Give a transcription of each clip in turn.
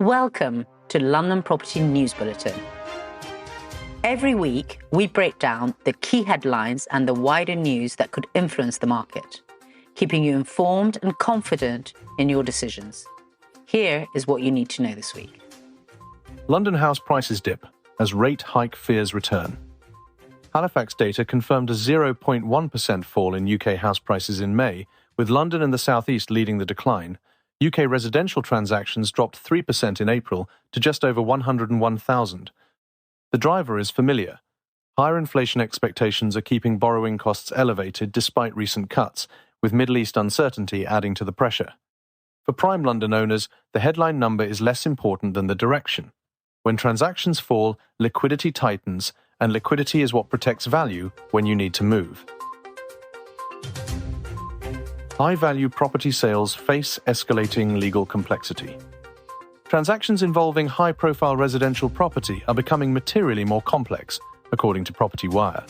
Welcome to London Property News Bulletin. Every week, we break down the key headlines and the wider news that could influence the market, keeping you informed and confident in your decisions. Here is what you need to know this week. London house prices dip as rate hike fears return. Halifax data confirmed a 0.1% fall in UK house prices in May, with London and the South East leading the decline. UK residential transactions dropped 3% in April to just over 101,000. The driver is familiar. Higher inflation expectations are keeping borrowing costs elevated despite recent cuts, with Middle East uncertainty adding to the pressure. For prime London owners, the headline number is less important than the direction. When transactions fall, liquidity tightens, and liquidity is what protects value when you need to move. High-value property sales face escalating legal complexity. Transactions involving high-profile residential property are becoming materially more complex, according to Property Wire.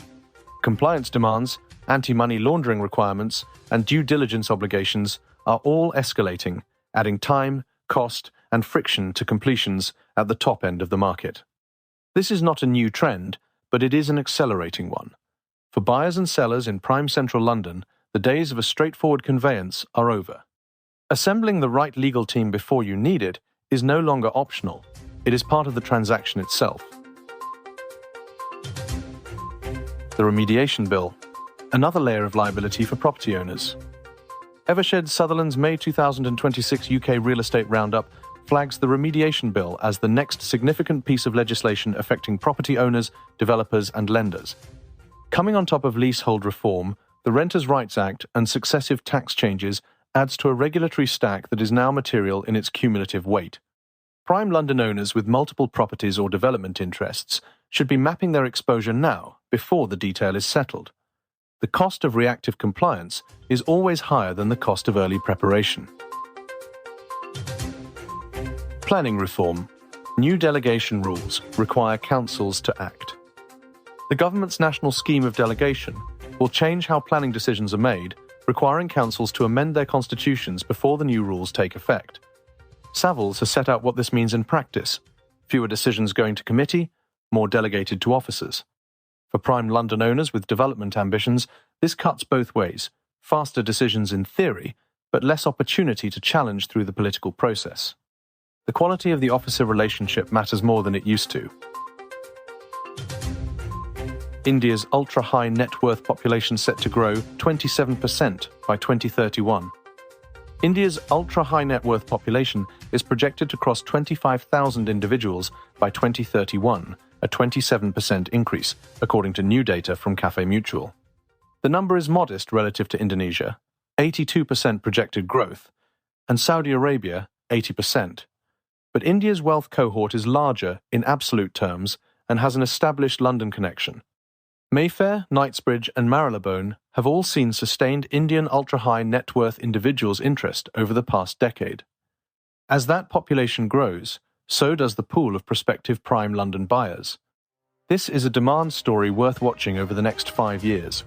Compliance demands, anti-money laundering requirements, and due diligence obligations are all escalating, adding time, cost, and friction to completions at the top end of the market. This is not a new trend, but it is an accelerating one. For buyers and sellers in prime central London, the days of a straightforward conveyance are over. Assembling the right legal team before you need it is no longer optional. It is part of the transaction itself. The remediation bill, another layer of liability for property owners. Evershed Sutherland's May 2026 UK Real Estate Roundup flags the remediation bill as the next significant piece of legislation affecting property owners, developers, and lenders. Coming on top of leasehold reform, the Renters' Rights Act and successive tax changes adds to a regulatory stack that is now material in its cumulative weight. Prime London owners with multiple properties or development interests should be mapping their exposure now, before the detail is settled. The cost of reactive compliance is always higher than the cost of early preparation. Planning reform. New delegation rules require councils to act. The government's national scheme of delegation will change how planning decisions are made, requiring councils to amend their constitutions before the new rules take effect. Savills has set out what this means in practice: fewer decisions going to committee, more delegated to officers. For prime London owners with development ambitions, this cuts both ways: faster decisions in theory, but less opportunity to challenge through the political process. The quality of the officer relationship matters more than it used to. India's ultra-high net worth population set to grow 27% by 2031. India's ultra-high net worth population is projected to cross 25,000 individuals by 2031, a 27% increase, according to new data from Cafe Mutual. The number is modest relative to Indonesia, 82% projected growth, and Saudi Arabia, 80%. But India's wealth cohort is larger in absolute terms and has an established London connection. Mayfair, Knightsbridge, and Marylebone have all seen sustained Indian ultra-high net worth individuals' interest over the past decade. As that population grows, so does the pool of prospective prime London buyers. This is a demand story worth watching over the next 5 years.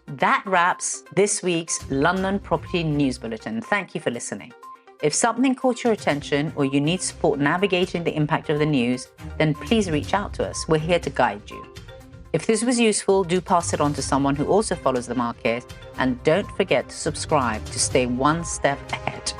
That wraps this week's London Property News Bulletin. Thank you for listening. If something caught your attention or you need support navigating the impact of the news, then please reach out to us. We're here to guide you. If this was useful, do pass it on to someone who also follows the market, and don't forget to subscribe to stay one step ahead.